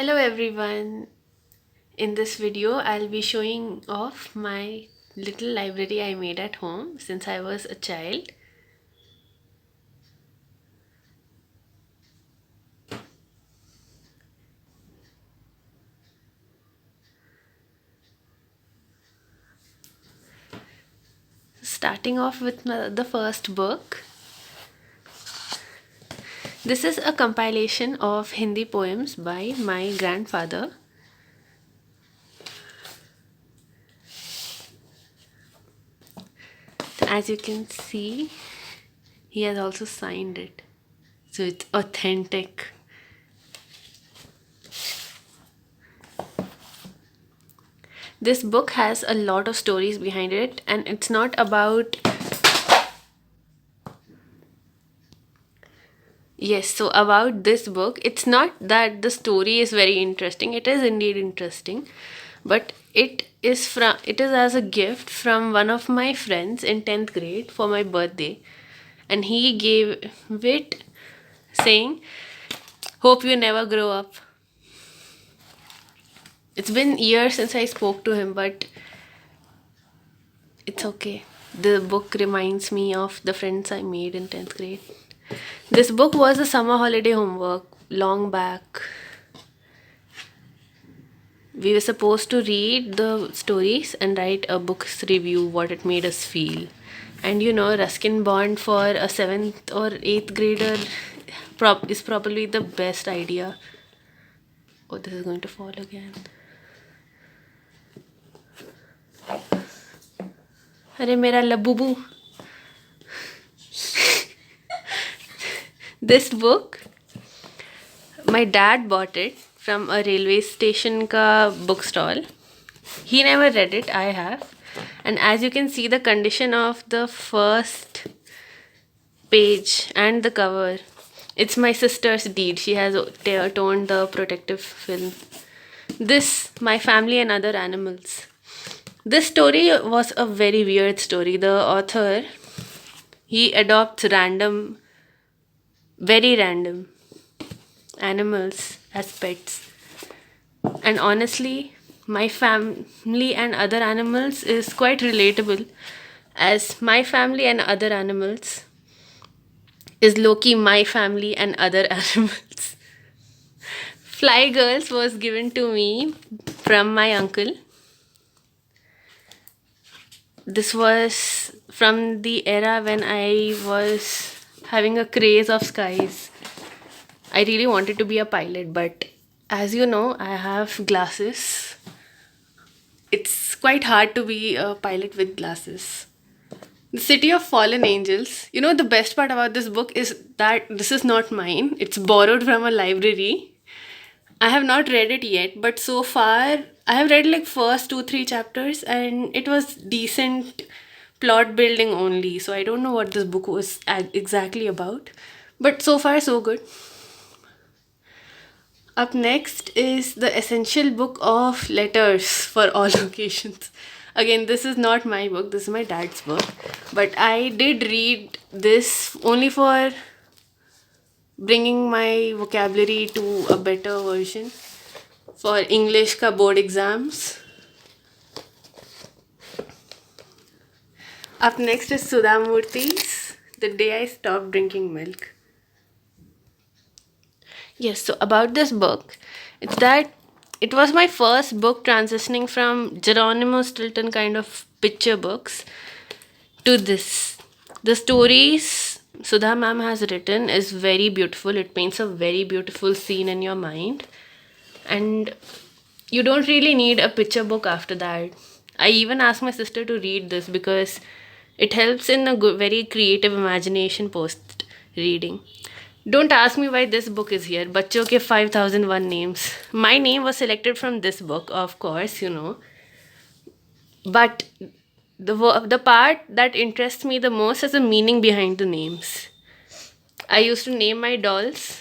Hello everyone. In this video I'll be showing off my little library I made at home since I was a child. Starting off with the first book. This is a compilation of Hindi poems by my grandfather. As you can see, he has also signed it, so it's authentic. This book has a lot of stories behind it, and it's not about... Yes, so about this book, it's not that the story is very interesting. It is indeed interesting, but it is as a gift from one of my friends in 10th grade for my birthday, and he gave it saying, "Hope you never grow up." It's been years since I spoke to him, but it's okay. The book reminds me of the friends I made in 10th grade. This book was a summer holiday homework long back. We were supposed to read the stories and write a book's review, what it made us feel. And you know, Ruskin Bond for a 7th or 8th grader is probably the best idea. Oh, this is going to fall again. Arey mera labubu. This book, my dad bought it from a railway station ka bookstall. He never read it, I have. And as you can see, the condition of the first page and the cover, it's my sister's deed. She has torn the protective film. This, My Family and Other Animals. This story was a very weird story. The author, he adopts very random animals as pets. And honestly, My Family and Other Animals is quite relatable, as My Family and Other Animals is low-key My Family and Other Animals. Fly Girls was given to me from my uncle. This was from the era when I was having a craze of skies. I really wanted to be a pilot, but as you know, I have glasses. It's quite hard to be a pilot with glasses. The City of Fallen Angels. You know, the best part about this book is that this is not mine. It's borrowed from a library. I have not read it yet, but so far I have read like first 2-3 chapters and it was decent plot building only. So I don't know what this book was exactly about, but so far so good. Up next is the essential book of letters for all occasions. Again, this is not my book, this is my dad's book, but I did read this only for bringing my vocabulary to a better version for English ka board exams. Up next is Sudha Murthy's The Day I Stopped Drinking Milk. Yes, so about this book, it's that it was my first book transitioning from Geronimo Stilton kind of picture books to this. The stories Sudha ma'am has written is very beautiful. It paints a very beautiful scene in your mind. And you don't really need a picture book after that. I even asked my sister to read this because it helps in a very creative imagination post reading. Don't ask me why this book is here. Bachcho ke 5001 names. My name was selected from this book, of course, you know. But the part that interests me the most is the meaning behind the names. I used to name my dolls.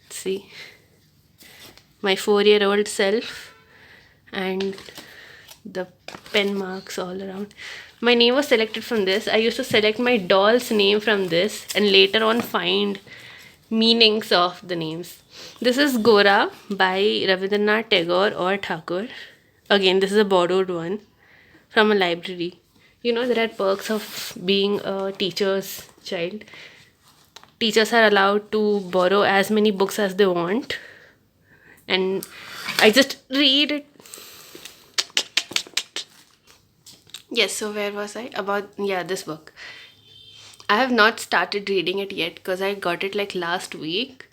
See, my 4-year-old self and the pen marks all around. My name was selected from this. I used to select my doll's name from this and later on find meanings of the names. This is Gora by Rabindranath Tagore or Thakur. Again, this is a borrowed one from a library. You know, there are perks of being a teacher's child. Teachers are allowed to borrow as many books as they want, and I just read it. Yes, so where was I? About, yeah, this book. I have not started reading it yet because I got it like last week,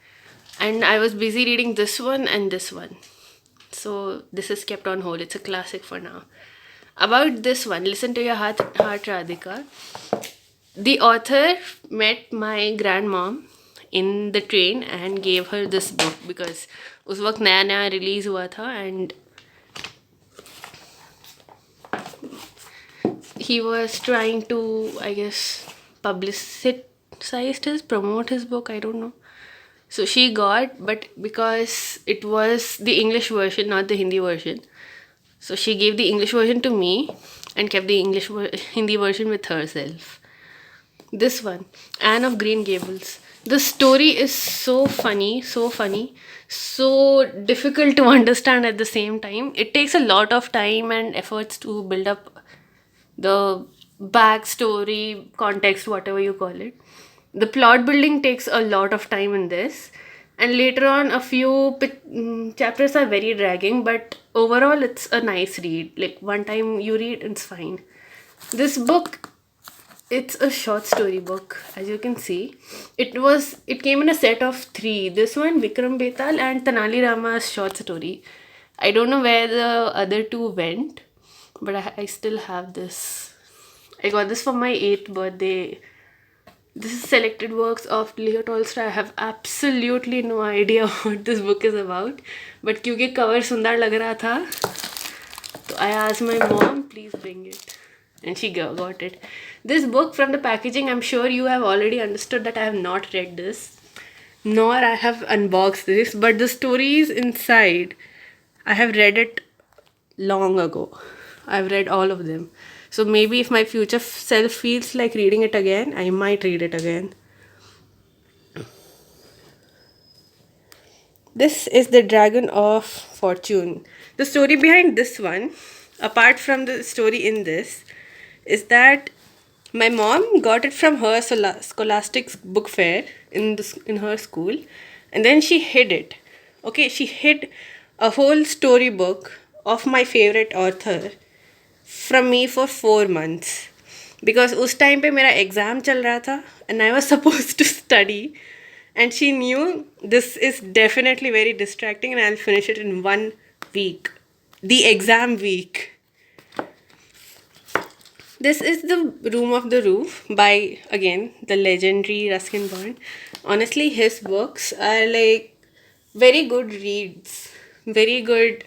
and I was busy reading this one and this one. So this is kept on hold. It's a classic for now. About this one, Listen to Your Heart Radhika. The author met my grandmom in the train and gave her this book because उस वक्त नया नया release हुआ था, and he was trying to, I guess, promote his book, I don't know. So she got, but because it was the English version, not the Hindi version, so she gave the English version to me and kept the Hindi version with herself. This one, Anne of Green Gables. The story is so funny, so difficult to understand at the same time. It takes a lot of time and efforts to build up the backstory, context, whatever you call it. The plot building takes a lot of time in this, and later on, a few chapters are very dragging, but overall, it's a nice read. Like, one time you read, it's fine. This book, it's a short story book, as you can see. It came in a set of 3. This one, Vikram Betal, and Tanali Rama's short story. I don't know where the other 2 went, but I still have this. I got this for my 8th birthday. This is selected works of Leo Tolstoy. I have absolutely no idea what this book is about, but क्योंकि cover सुंदर लग रहा था, so I asked my mom, please bring it, and she got it. This book, from the packaging, I'm sure you have already understood that I have not read this, nor I have unboxed this, but the stories inside, I have read it long ago. I've read all of them. So maybe if my future self feels like reading it again, I might read it again. This is The Dragon of Fortune. The story behind this one, apart from the story in this, is that my mom got it from her scholastic book fair in her school, and then she hid it. Okay, she hid a whole storybook of my favorite author from me for 4 months, because उस time पे मेरा exam चल रहा था and I was supposed to study, and she knew this is definitely very distracting and I'll finish it in 1 week, the exam week. This is The Room of the Roof by, again, the legendary Ruskin Bond. Honestly, his books are like very good reads, very good,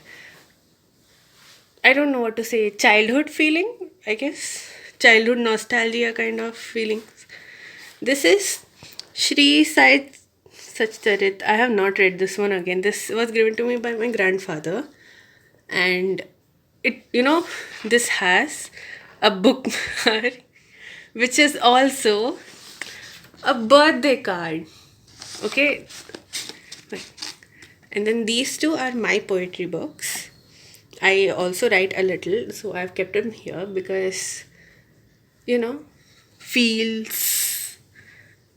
I don't know what to say, childhood feeling, I guess. Childhood nostalgia kind of feelings. This is Shri Sai Sachcharit. I have not read this one again. This was given to me by my grandfather. And this has a bookmark, which is also a birthday card. Okay. And then these 2 are my poetry books. I also write a little, so I've kept them here because, feels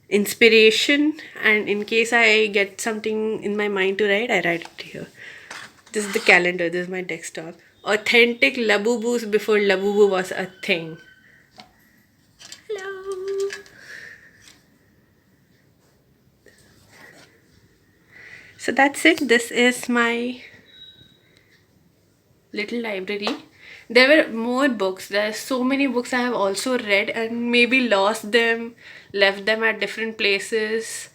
inspiration, and in case I get something in my mind to write, I write it here. This is the calendar, this is my desktop. Authentic Labubus before Labubu was a thing. Hello. So that's it. This is my little library. There were more books. There are so many books I have also read and maybe lost them, left them at different places,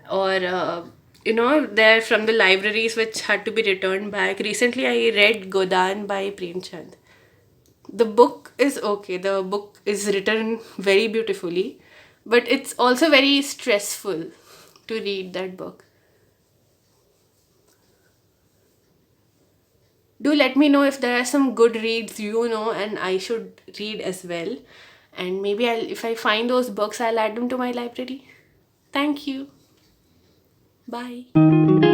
or they're from the libraries which had to be returned back. Recently I read Godan by Premchand. The book is okay. The book is written very beautifully, but it's also very stressful to read that book. Do let me know if there are some good reads and I should read as well. And maybe if I find those books, I'll add them to my library. Thank you. Bye.